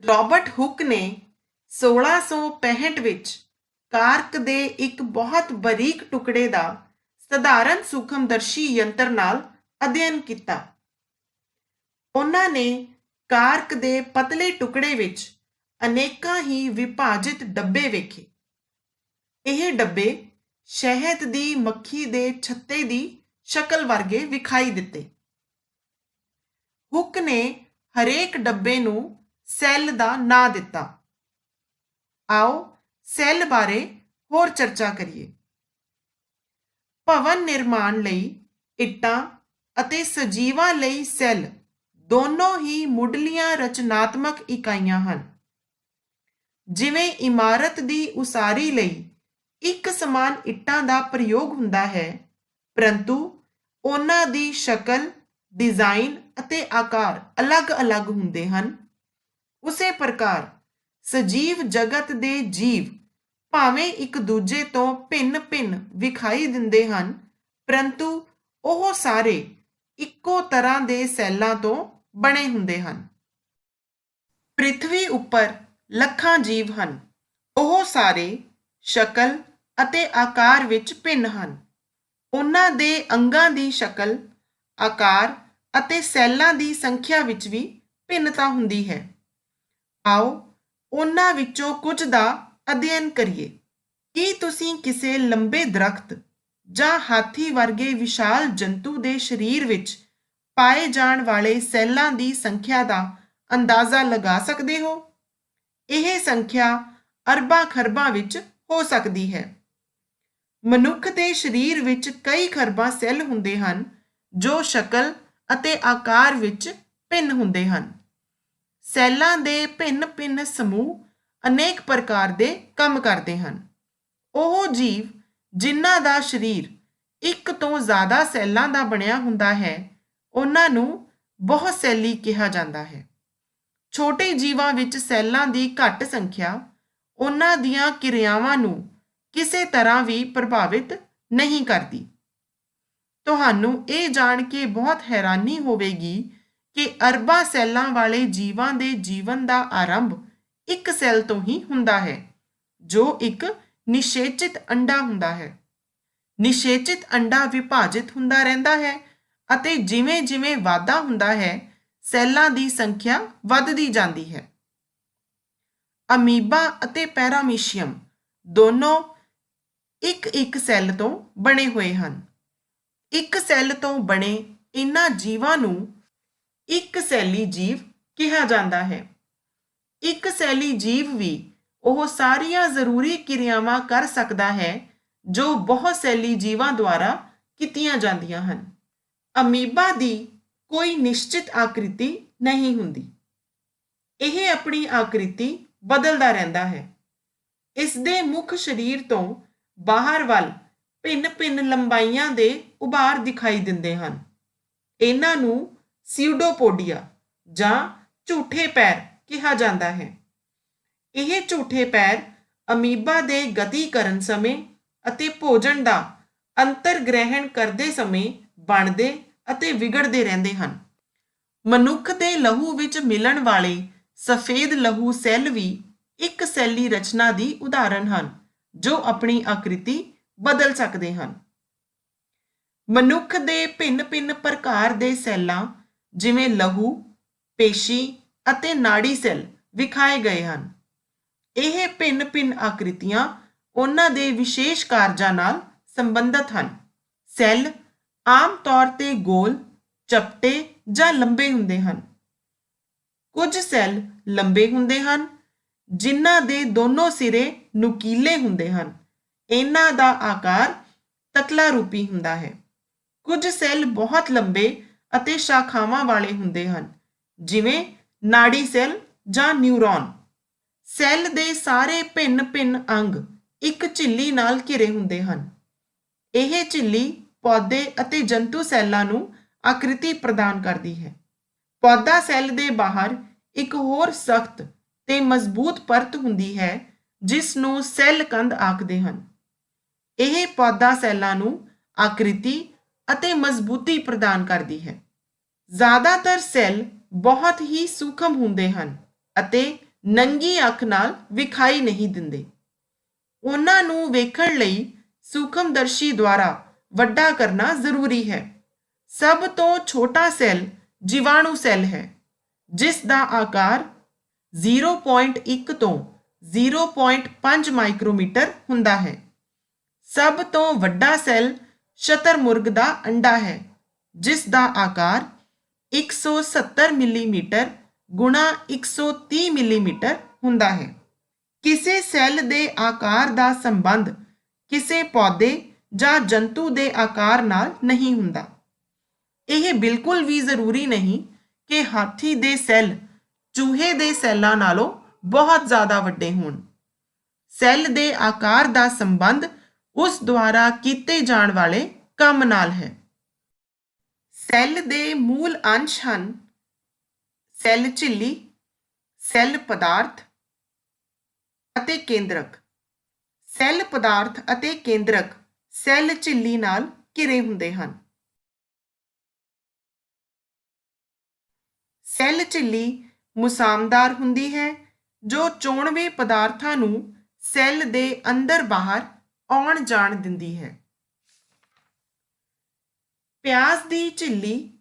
Robert hook ਨੇ 1665 ਵਿੱਚ ਕਾਰਕ ਦੇ ਇੱਕ ਬਹੁਤ ਬਰੀਕ ਟੁਕੜੇ ਦਾ ਸਧਾਰਨ ਸੂਖਮਦਰਸ਼ੀ ਯੰਤਰ ਨਾਲ ਅਧਿਐਨ ਕੀਤਾ। ਉਹਨਾਂ ਨੇ ਕਾਰਕ ਦੇ ਪਤਲੇ ਟੁਕੜੇ ਵਿੱਚ ਅਨੇਕਾਂ ਹੀ ਵਿਭਾਜਿਤ ਡੱਬੇ ਵੇਖੇ। ਇਹ ਡੱਬੇ ਸ਼ਹਿਦ ਦੀ ਮੱਖੀ ਦੇ ਛੱਤੇ ਦੀ ਸ਼ਕਲ ਵਰਗੇ ਵਿਖਾਈ ਦਿੱਤੇ। ਹੁੱਕ ਨੇ ਹਰੇਕ ਡੱਬੇ ਨੂੰ ਸੈੱਲ ਦਾ ਨਾਂ ਦਿੱਤਾ। ਆਓ ਸੈੱਲ ਬਾਰੇ ਹੋਰ ਚਰਚਾ ਕਰੀਏ। ਭਵਨ ਨਿਰਮਾਣ ਲਈ ਇੱਟਾਂ ਅਤੇ ਸਜੀਵਾਂ ਲਈ ਸੈੱਲ ਦੋਨੋਂ ਹੀ ਮੁੱਢਲੀਆਂ ਰਚਨਾਤਮਕ ਇਕਾਈਆਂ ਹਨ। ਜਿਵੇਂ ਇਮਾਰਤ ਦੀ ਉਸਾਰੀ ਲਈ ਇੱਕ ਸਮਾਨ ਇੱਟਾਂ ਦਾ ਪ੍ਰਯੋਗ ਹੁੰਦਾ ਹੈ, ਪਰੰਤੂ ਉਹਨਾਂ ਦੀ ਸ਼ਕਲ, ਡਿਜ਼ਾਈਨ ਅਤੇ ਆਕਾਰ ਅਲੱਗ-ਅਲੱਗ ਹੁੰਦੇ ਹਨ। ਉਸੇ ਪ੍ਰਕਾਰ ਸਜੀਵ ਜਗਤ ਦੇ ਜੀਵ ਭਾਵੇਂ ਇੱਕ ਦੂਜੇ ਤੋਂ ਭਿੰਨ-ਭਿੰਨ ਵਿਖਾਈ ਦਿੰਦੇ ਹਨ, ਪਰੰਤੂ ਉਹ ਸਾਰੇ ਇੱਕੋ ਤਰ੍ਹਾਂ ਦੇ ਸੈੱਲਾਂ ਤੋਂ ਬਣੇ ਹੁੰਦੇ ਹਨ। ਪ੍ਰਿਥਵੀ ਉੱਪਰ ਲੱਖਾਂ ਜੀਵ ਹਨ। ਉਹ ਸਾਰੇ ਸ਼ਕਲ ਅਤੇ ਆਕਾਰ ਵਿੱਚ ਭਿੰਨ ਹਨ। ਉਹਨਾਂ ਦੇ ਅੰਗਾਂ ਦੀ ਸ਼ਕਲ, ਆਕਾਰ ਅਤੇ ਸੈੱਲਾਂ ਦੀ ਸੰਖਿਆ ਵਿੱਚ ਵੀ ਭਿੰਨਤਾ ਹੁੰਦੀ ਹੈ। ਆਓ ਉਹਨਾਂ ਵਿੱਚੋਂ ਕੁਝ ਦਾ ਅਧਿਐਨ ਕਰੀਏ। ਕੀ ਤੁਸੀਂ ਕਿਸੇ ਲੰਬੇ ਦਰਖਤ ਜਾਂ ਹਾਥੀ ਵਰਗੇ ਵਿਸ਼ਾਲ ਜੰਤੂ ਦੇ ਸਰੀਰ ਵਿੱਚ ਪਾਏ ਜਾਣ ਵਾਲੇ ਸੈੱਲਾਂ ਦੀ ਸੰਖਿਆ ਦਾ ਅੰਦਾਜ਼ਾ ਲਗਾ ਸਕਦੇ ਹੋ? ਇਹ ਸੰਖਿਆ ਅਰਬਾਂ ਖਰਬਾਂ ਵਿੱਚ ਹੋ ਸਕਦੀ ਹੈ। ਮਨੁੱਖ ਦੇ ਸਰੀਰ ਵਿੱਚ ਕਈ ਖਰਬਾਂ ਸੈੱਲ ਹੁੰਦੇ ਹਨ ਜੋ ਸ਼ਕਲ ਅਤੇ ਆਕਾਰ ਵਿੱਚ ਭਿੰਨ ਹੁੰਦੇ ਹਨ। ਸੈੱਲਾਂ ਦੇ ਭਿੰਨ-ਭਿੰਨ ਸਮੂਹ ਅਨੇਕ ਪ੍ਰਕਾਰ ਦੇ ਕੰਮ ਕਰਦੇ ਹਨ। ਉਹ ਜੀਵ ਜਿਨ੍ਹਾਂ ਦਾ ਸਰੀਰ ਇੱਕ ਤੋਂ ਜ਼ਿਆਦਾ ਸੈੱਲਾਂ ਦਾ ਬਣਿਆ ਹੁੰਦਾ ਹੈ, ਉਹਨਾਂ ਨੂੰ ਬਹੁਸੈਲੀ ਕਿਹਾ ਜਾਂਦਾ ਹੈ। ਛੋਟੇ ਜੀਵਾਂ ਵਿੱਚ ਸੈੱਲਾਂ ਦੀ ਘੱਟ ਸੰਖਿਆ ਉਹਨਾਂ ਦੀਆਂ ਕਿਰਿਆਵਾਂ ਨੂੰ ਕਿਸੇ ਤਰ੍ਹਾਂ ਵੀ ਪ੍ਰਭਾਵਿਤ ਨਹੀਂ ਕਰਦੀ। ਤੁਹਾਨੂੰ ਇਹ ਜਾਣ ਕੇ ਬਹੁਤ ਹੈਰਾਨੀ ਹੋਵੇਗੀ ਕਿ ਅਰਬਾਂ ਸੈੱਲਾਂ ਵਾਲੇ ਜੀਵਾਂ ਦੇ ਜੀਵਨ ਦਾ ਆਰੰਭ ਇੱਕ ਸੈੱਲ ਤੋਂ ਹੀ ਹੁੰਦਾ ਹੈ, ਜੋ ਇੱਕ ਨਿਸ਼ੇਚਿਤ ਅੰਡਾ ਹੁੰਦਾ ਹੈ। ਨਿਸ਼ੇਚਿਤ ਅੰਡਾ ਵਿਭਾਜਿਤ ਹੁੰਦਾ ਰਹਿੰਦਾ ਹੈ ਅਤੇ ਜਿਵੇਂ-ਜਿਵੇਂ ਵਾਧਾ ਹੁੰਦਾ ਹੈ, ਸੈੱਲਾਂ ਦੀ ਸੰਖਿਆ ਵੱਧਦੀ ਜਾਂਦੀ ਹੈ। ਅਮੀਬਾ ਅਤੇ ਪੈਰਾਮੀਸ਼ੀਅਮ ਦੋਨੋਂ ਇੱਕ ਸੈੱਲ ਤੋਂ ਬਣੇ ਹੋਏ ਹਨ। ਇੱਕ ਸੈੱਲ ਤੋਂ ਬਣੇ ਇਹਨਾਂ ਜੀਵਾਂ ਨੂੰ ਇੱਕ ਸੈਲੀ ਜੀਵ ਕਿਹਾ ਜਾਂਦਾ ਹੈ। ਇੱਕ ਸੈਲੀ ਜੀਵ ਵੀ ਉਹ ਸਾਰੀਆਂ ਜ਼ਰੂਰੀ ਕਿਰਿਆਵਾਂ ਕਰ ਸਕਦਾ ਹੈ ਜੋ ਬਹੁਸੈਲੀ ਜੀਵਾਂ ਦੁਆਰਾ ਕੀਤੀਆਂ ਜਾਂਦੀਆਂ ਹਨ। ਅਮੀਬਾ ਦੀ ਕੋਈ ਨਿਸ਼ਚਿਤ ਆਕ੍ਰਿਤੀ ਨਹੀਂ ਹੁੰਦੀ। ਇਹ ਆਪਣੀ ਆਕ੍ਰਿਤੀ ਬਦਲਦਾ ਰਹਿੰਦਾ ਹੈ। ਇਸ ਦੇ ਮੁੱਖ ਸਰੀਰ ਤੋਂ ਬਾਹਰ ਵੱਲ ਭਿੰਨ-ਭਿੰਨ ਲੰਬਾਈਆਂ ਦੇ ਉਭਾਰ ਦਿਖਾਈ ਦਿੰਦੇ ਹਨ। ਇਹਨਾਂ ਨੂੰ ਸਿਊਡੋਪੋਡੀਆ ਜਾਂ ਝੂਠੇ ਪੈਰ ਕਿਹਾ ਜਾਂਦਾ ਹੈ। ਇਹ ਝੂਠੇ ਪੈਰ ਅਮੀਬਾ ਦੇ ਗਤੀ ਕਰਨ ਸਮੇਂ ਅਤੇ ਭੋਜਨ ਦਾ ਅੰਤਰ ਗ੍ਰਹਿਣ ਕਰਦੇ ਸਮੇਂ ਬਣਦੇ ਅਤੇ ਵਿਗੜਦੇ ਰਹਿੰਦੇ ਹਨ। ਮਨੁੱਖ ਦੇ ਲਹੂ ਵਿੱਚ ਮਿਲਣ ਵਾਲੇ ਸਫੇਦ ਲਹੂ ਸੈੱਲ ਵੀ ਇੱਕ ਸੈਲੀ ਰਚਨਾ ਦੀ ਉਦਾਹਰਣ ਹਨ, ਜੋ ਆਪਣੀ ਆਕ੍ਰਿਤੀ ਬਦਲ ਸਕਦੇ ਹਨ। ਮਨੁੱਖ ਦੇ ਭਿੰਨ-ਭਿੰਨ ਪ੍ਰਕਾਰ ਦੇ ਸੈੱਲਾਂ ਜਿਵੇਂ ਲਹੂ, ਪੇਸ਼ੀ ਅਤੇ ਨਾੜੀ ਸੈੱਲ ਵਿਖਾਏ ਗਏ ਹਨ। ਇਹ ਭਿੰਨ-ਭਿੰਨ ਆਕ੍ਰਿਤੀਆਂ ਉਹਨਾਂ ਦੇ ਵਿਸ਼ੇਸ਼ ਕਾਰਜਾਂ ਨਾਲ ਸੰਬੰਧਿਤ ਹਨ। ਸੈੱਲ ਆਮ ਤੌਰ ਤੇ ਗੋਲ, ਚਪਟੇ ਜਾਂ ਲੰਬੇ ਹੁੰਦੇ ਹਨ। ਕੁਝ ਸੈੱਲ ਲੰਬੇ ਹੁੰਦੇ ਹਨ, ਜਿਨ੍ਹਾਂ ਦੇ ਦੋਨੋਂ ਸਿਰੇ ਨੁਕੀਲੇ ਹੁੰਦੇ ਹਨ। ਇਹਨਾਂ ਦਾ ਆਕਾਰ ਤਕਲਾ ਰੂਪੀ ਹੁੰਦਾ ਹੈ। ਕੁਝ ਸੈੱਲ ਬਹੁਤ ਲੰਬੇ ਅਤੇ ਸ਼ਾਖਾਵਾਂ ਵਾਲੇ ਹੁੰਦੇ ਹਨ, ਜਿਵੇਂ ਨਾੜੀ ਸੈੱਲ ਜਾਂ ਨਿਊਰੋਨ। ਸੈੱਲ ਦੇ ਸਾਰੇ ਭਿੰਨ-ਭਿੰਨ ਅੰਗ ਇੱਕ ਝਿੱਲੀ ਨਾਲ ਘਿਰੇ ਹੁੰਦੇ ਹਨ। ਇਹ ਝਿੱਲੀ ਪੌਦੇ ਅਤੇ ਜੰਤੂ ਸੈੱਲਾਂ ਨੂੰ ਆਕ੍ਰਿਤੀ ਪ੍ਰਦਾਨ ਕਰਦੀ ਹੈ। ਪੌਦਾ ਸੈੱਲ ਦੇ ਬਾਹਰ ਇੱਕ ਹੋਰ ਸਖਤ ਤੇ ਮਜ਼ਬੂਤ ਪਰਤ ਹੁੰਦੀ ਹੈ, ਜਿਸ ਨੂੰ ਸੈੱਲ ਕੰਧ ਆਖਦੇ ਹਨ। ਇਹ ਪੌਦਾ ਸੈੱਲਾਂ ਨੂੰ ਆਕ੍ਰਿਤੀ ਅਤੇ ਮਜ਼ਬੂਤੀ ਪ੍ਰਦਾਨ ਕਰਦੀ ਹੈ। ਜ਼ਿਆਦਾਤਰ ਸੈੱਲ ਬਹੁਤ ਹੀ ਸੂਖਮ ਹੁੰਦੇ ਹਨ ਅਤੇ ਨੰਗੀ ਅੱਖ ਨਾਲ ਵਿਖਾਈ ਨਹੀਂ ਦਿੰਦੇ। ਉਹਨਾਂ ਨੂੰ ਵੇਖਣ ਲਈ ਸੂਖਮਦਰਸ਼ੀ ਦੁਆਰਾ ਵੱਡਾ ਕਰਨਾ ਜ਼ਰੂਰੀ ਹੈ। ਸਭ ਤੋਂ ਛੋਟਾ ਸੈੱਲ ਜੀਵਾਣੂ ਸੈੱਲ ਹੈ, ਜਿਸ ਦਾ ਆਕਾਰ 0.1 ਤੋਂ 0.5 ਮਾਈਕਰੋਮੀਟਰ ਹੁੰਦਾ ਹੈ। ਸਭ ਤੋਂ ਵੱਡਾ ਸੈੱਲ ਸ਼ਤਰਮੁਰਗ ਦਾ ਅੰਡਾ ਹੈ, ਜਿਸ ਦਾ ਆਕਾਰ 170 ਮਿਲੀਮੀਟਰ ਗੁਣਾ 130 ਮਿਲੀਮੀਟਰ ਹੁੰਦਾ ਹੈ। ਕਿਸੇ ਸੈੱਲ ਦੇ ਆਕਾਰ ਦਾ ਸੰਬੰਧ ਕਿਸੇ ਪੌਦੇ ਜਾਂ ਜੰਤੂ ਦੇ ਆਕਾਰ ਨਾਲ ਨਹੀਂ ਹੁੰਦਾ। ਇਹ ਬਿਲਕੁਲ ਵੀ ਜ਼ਰੂਰੀ ਨਹੀਂ ਕਿ ਹਾਥੀ ਦੇ ਸੈੱਲ ਚੂਹੇ ਦੇ ਸੈੱਲਾਂ ਨਾਲੋਂ ਬਹੁਤ ਜ਼ਿਆਦਾ ਵੱਡੇ ਹੋਣ। ਸੈੱਲ ਦੇ ਆਕਾਰ ਦਾ ਸੰਬੰਧ ਉਸ ਦੁਆਰਾ ਕੀਤੇ ਜਾਣ ਵਾਲੇ ਕੰਮ ਨਾਲ ਹੈ। ਸੈੱਲ ਦੇ ਮੂਲ ਅੰਸ਼ ਹਨ ਸੈੱਲ ਝਿੱਲੀ, ਸੈੱਲ ਪਦਾਰਥ ਅਤੇ ਕੇਂਦਰਕ। ਸੈੱਲ ਪਦਾਰਥ ਅਤੇ ਕੇਂਦਰਕ ਸੈੱਲ ਝਿੱਲੀ ਨਾਲ ਘਿਰੇ ਹੁੰਦੇ ਹਨ। ਸੈੱਲ ਝਿੱਲੀ ਮੁਸਾਮਦਾਰ ਹੁੰਦੀ ਹੈ, ਜੋ ਚੋਣਵੇਂ ਪਦਾਰਥਾਂ ਨੂੰ ਸੈੱਲ ਦੇ ਅੰਦਰ ਬਾਹਰ ਆਉਣ ਜਾਣ ਦਿੰਦੀ ਹੈ। ਪਿਆਜ਼ ਦੀ ਝਿੱਲੀ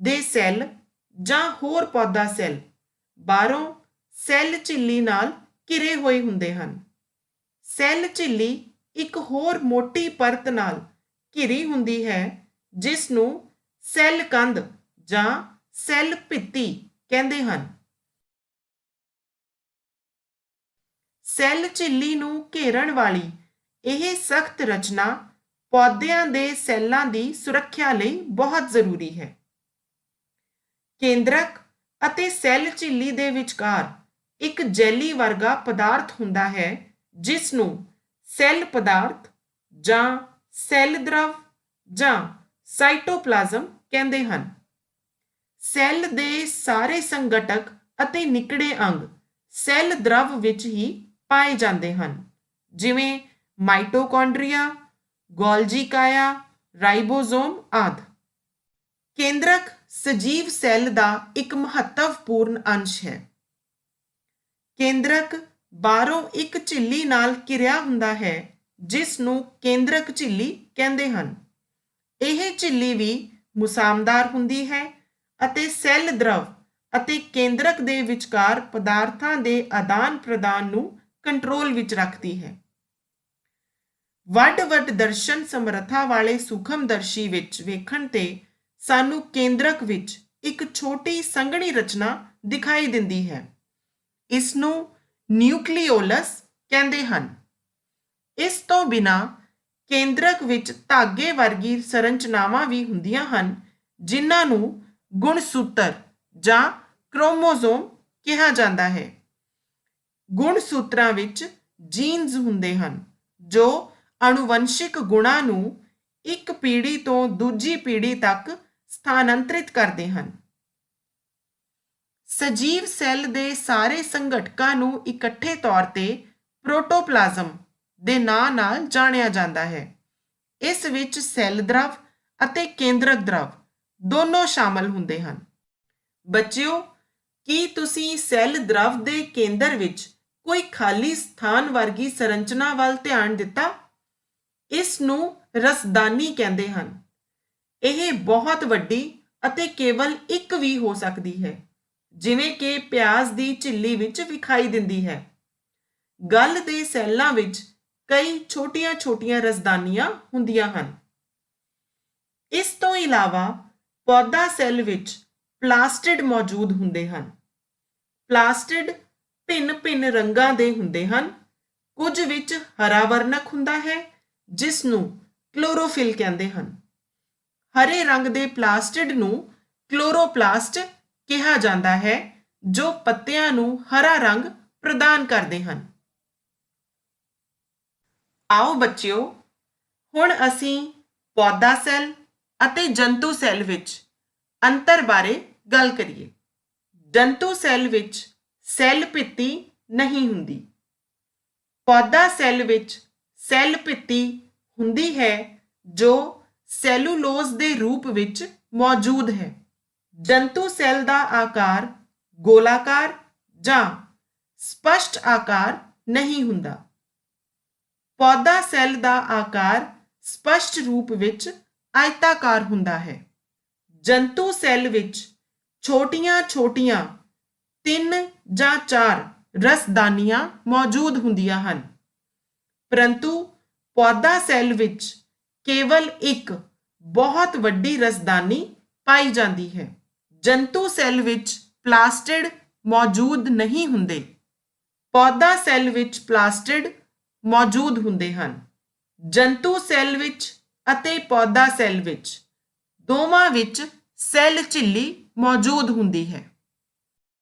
ਦੇ ਸੈੱਲ ਜਾਂ ਹੋਰ ਪੌਦਾ ਸੈੱਲ ਬਾਹਰੋਂ ਸੈੱਲ ਝਿੱਲੀ ਨਾਲ ਘਿਰੇ ਹੋਏ ਹੁੰਦੇ ਹਨ। ਸੈੱਲ ਝਿੱਲੀ ਇੱਕ ਹੋਰ ਮੋਟੀ ਪਰਤ ਨਾਲ ਘਿਰੀ ਹੁੰਦੀ ਹੈ, ਜਿਸ ਨੂੰ ਸੈੱਲ ਕੰਧ ਜਾਂ ਸੈੱਲ ਭਿੱਤੀ ਕਹਿੰਦੇ ਹਨ। ਸੈੱਲ ਝਿੱਲੀ ਨੂੰ ਘੇਰਨ ਵਾਲੀ ਇਹ ਸਖਤ ਰਚਨਾ ਪੌਦਿਆਂ ਦੇ ਸੈੱਲਾਂ ਦੀ ਸੁਰੱਖਿਆ ਲਈ ਬਹੁਤ ਜ਼ਰੂਰੀ ਹੈ। ਕੇਂਦਰਕ ਅਤੇ ਸੈੱਲ ਝਿੱਲੀ ਦੇ ਵਿਚਕਾਰ ਇੱਕ ਜੈਲੀ ਵਰਗਾ ਪਦਾਰਥ ਹੁੰਦਾ ਹੈ, ਜਿਸ ਨੂੰ ਸੈੱਲ ਪਦਾਰਥ ਜਾਂ ਸੈੱਲ ਦ੍ਰਵ ਜਾਂ ਸਾਈਟੋਪਲਾਜ਼ਮ ਕਹਿੰਦੇ ਹਨ। ਸੈੱਲ ਦੇ ਸਾਰੇ ਸੰਗਠਕ ਅਤੇ ਨਿੱਕੜੇ ਅੰਗ ਸੈੱਲ ਦ੍ਰਵ ਵਿੱਚ ਹੀ ਪਾਏ ਜਾਂਦੇ ਹਨ, ਜਿਵੇਂ ਮਾਈਟੋਕੌਂਡਰੀਆ, ਗੋਲਜੀ ਕਾਇਆ, ਰਾਈਬੋਸੋਮ ਆਦਿ। ਕੇਂਦਰਕ ਸਜੀਵ ਸੈੱਲ ਦਾ ਇੱਕ ਮਹੱਤਵਪੂਰਨ ਅੰਸ਼ ਹੈ। ਕੇਂਦਰਕ ਬਾਹਰੋਂ ਇੱਕ ਝਿੱਲੀ ਨਾਲ ਘਿਰਿਆ ਹੁੰਦਾ ਹੈ, ਜਿਸ ਨੂੰ ਕੇਂਦਰਕ ਝਿੱਲੀ ਕਹਿੰਦੇ ਹਨ। ਇਹ ਝਿੱਲੀ ਵੀ ਮੁਸਾਮਦਾਰ ਹੁੰਦੀ ਹੈ ਅਤੇ ਸੈੱਲ ਦ੍ਰਵ ਅਤੇ ਕੇਂਦਰਕ ਦੇ ਵਿਚਕਾਰ ਪਦਾਰਥਾਂ ਦੇ ਆਦਾਨ ਪ੍ਰਦਾਨ ਨੂੰ ਕੰਟਰੋਲ ਵਿੱਚ ਰੱਖਦੀ ਹੈ। ਵੱਡ ਦਰਸ਼ਨ ਸਮਰੱਥਾ ਵਾਲੇ ਸੂਖਮਦਰਸ਼ੀ ਵਿੱਚ ਵੇਖਣ ਤੇ ਸਾਨੂੰ ਕੇਂਦਰਕ ਵਿੱਚ ਇੱਕ ਛੋਟੀ ਸੰਘਣੀ ਰਚਨਾ ਦਿਖਾਈ ਦਿੰਦੀ ਹੈ। ਇਸ ਨੂੰ ਨਿਊਕਲੀਓਲਸ ਕਹਿੰਦੇ ਹਨ। ਇਸ ਤੋਂ ਬਿਨਾਂ ਕੇਂਦਰਕ ਵਿੱਚ ਧਾਗੇ ਵਰਗੀ ਸੰਰਚਨਾਵਾਂ ਵੀ ਹੁੰਦੀਆਂ ਹਨ, ਜਿਨ੍ਹਾਂ ਨੂੰ ਗੁਣਸੂਤਰ ਜਾਂ ਕ੍ਰੋਮੋਸੋਮ ਕਿਹਾ ਜਾਂਦਾ ਹੈ। ਗੁਣਸੂਤਰਾਂ ਵਿੱਚ ਜੀਨਸ ਹੁੰਦੇ ਹਨ, ਜੋ ਅਣੂਵੰਸ਼ਿਕ ਗੁਣਾਂ ਨੂੰ ਇੱਕ ਪੀੜ੍ਹੀ ਤੋਂ ਦੂਜੀ ਪੀੜ੍ਹੀ ਤੱਕ ਸਥਾਨਾਂਤਰਿਤ ਕਰਦੇ ਹਨ। ਸਜੀਵ ਸੈੱਲ ਦੇ ਸਾਰੇ ਸੰਗਠਕਾਂ ਨੂੰ ਇਕੱਠੇ ਤੌਰ ਤੇ ਪ੍ਰੋਟੋਪਲਾਜ਼ਮ ਦੇ ਨਾਂ ਨਾਲ ਜਾਣਿਆ ਜਾਂਦਾ ਹੈ। ਇਸ ਵਿੱਚ ਸੈੱਲ ਦ੍ਰਵ ਅਤੇ ਕੇਂਦਰਕ ਦ੍ਰਵ ਦੋਨੋਂ ਸ਼ਾਮਲ ਹੁੰਦੇ ਹਨ। ਬੱਚਿਓ, ਕੀ ਤੁਸੀਂ ਸੈੱਲ ਦ੍ਰਵ ਦੇ ਕੇਂਦਰ ਵਿੱਚ ਕੋਈ ਖਾਲੀ ਸਥਾਨ ਵਰਗੀ ਸੰਰਚਨਾ ਵੱਲ ਧਿਆਨ ਦਿੱਤਾ? ਇਸ ਨੂੰ ਰਸਦਾਨੀ ਕਹਿੰਦੇ ਹਨ। ਇਹ ਬਹੁਤ ਵੱਡੀ ਅਤੇ ਕੇਵਲ ਇੱਕ ਵੀ ਹੋ ਸਕਦੀ ਹੈ, ਜਿਵੇਂ ਕਿ ਪਿਆਜ਼ ਦੀ ਝਿੱਲੀ ਵਿੱਚ ਵਿਖਾਈ ਦਿੰਦੀ ਹੈ। ਗਲ ਦੇ ਸੈੱਲਾਂ ਵਿੱਚ ਕਈ ਛੋਟੀਆਂ-ਛੋਟੀਆਂ ਰਸਦਾਨੀਆਂ ਹੁੰਦੀਆਂ ਹਨ। ਇਸ ਤੋਂ ਇਲਾਵਾ ਪੌਦਾ ਸੈੱਲ ਵਿੱਚ ਪਲਾਸਟਿਡ ਮੌਜੂਦ ਹੁੰਦੇ ਹਨ। ਪਲਾਸਟਿਡ ਭਿੰਨ-ਭਿੰਨ ਰੰਗਾਂ ਦੇ ਹੁੰਦੇ ਹਨ। ਕੁਝ ਵਿੱਚ ਹਰਾ ਵਰਣਕ ਹੁੰਦਾ ਹੈ, ਜਿਸ ਨੂੰ ਕਲੋਰੋਫਿਲ ਕਹਿੰਦੇ ਹਨ। ਹਰੇ ਰੰਗ ਦੇ ਪਲਾਸਟਿਡ ਨੂੰ ਕਲੋਰੋਪਲਾਸਟ ਕਿਹਾ ਜਾਂਦਾ ਹੈ, ਜੋ ਪੱਤਿਆਂ ਨੂੰ ਹਰਾ ਰੰਗ ਪ੍ਰਦਾਨ ਕਰਦੇ ਹਨ। ਆਓ ਬੱਚਿਓ, ਹੁਣ ਅਸੀਂ ਪੌਦਾ ਸੈੱਲ ਅਤੇ ਜੰਤੂ ਸੈੱਲ ਵਿੱਚ ਅੰਤਰ ਬਾਰੇ ਗੱਲ ਕਰੀਏ। ਜੰਤੂ ਸੈੱਲ ਵਿੱਚ ਸੈੱਲ ਭਿੱਤੀ ਨਹੀਂ ਹੁੰਦੀ। ਪੌਦਾ ਸੈੱਲ ਵਿੱਚ ਸੈੱਲ ਭਿੱਤੀ ਹੁੰਦੀ ਹੈ, ਜੋ ਸੈਲੂਲੋਜ਼ ਦੇ ਰੂਪ ਵਿੱਚ ਮੌਜੂਦ ਹੈ। ਜੰਤੂ ਸੈੱਲ ਦਾ ਆਕਾਰ ਗੋਲਾਕਾਰ ਜਾਂ ਸਪਸ਼ਟ ਆਕਾਰ ਨਹੀਂ ਹੁੰਦਾ। ਪੌਦਾ ਸੈੱਲ ਦਾ ਆਕਾਰ ਸਪਸ਼ਟ ਰੂਪ ਵਿੱਚ ਆਇਤਾਕਾਰ ਹੁੰਦਾ ਹੈ। ਜੰਤੂ ਸੈੱਲ ਵਿੱਚ ਛੋਟੀਆਂ-ਛੋਟੀਆਂ 3 ਜਾਂ 4 ਰਸਦਾਨੀਆਂ ਮੌਜੂਦ ਹੁੰਦੀਆਂ ਹਨ, ਪਰੰਤੂ ਪੌਦਾ ਸੈੱਲ ਵਿੱਚ ਕੇਵਲ ਇੱਕ ਬਹੁਤ ਵੱਡੀ ਰਸਦਾਨੀ ਪਾਈ ਜਾਂਦੀ ਹੈ। ਜੰਤੂ ਸੈੱਲ ਵਿੱਚ ਪਲਾਸਟਿਡ ਮੌਜੂਦ ਨਹੀਂ ਹੁੰਦੇ। ਪੌਦਾ ਸੈੱਲ ਵਿੱਚ ਪਲਾਸਟਿਡ ਮੌਜੂਦ ਹੁੰਦੇ ਹਨ। ਜੰਤੂ ਸੈੱਲ ਵਿੱਚ ਅਤੇ ਪੌਦਾ ਸੈੱਲ ਵਿੱਚ ਦੋਵਾਂ ਵਿੱਚ ਸੈੱਲ ਝਿੱਲੀ ਮੌਜੂਦ ਹੁੰਦੀ ਹੈ।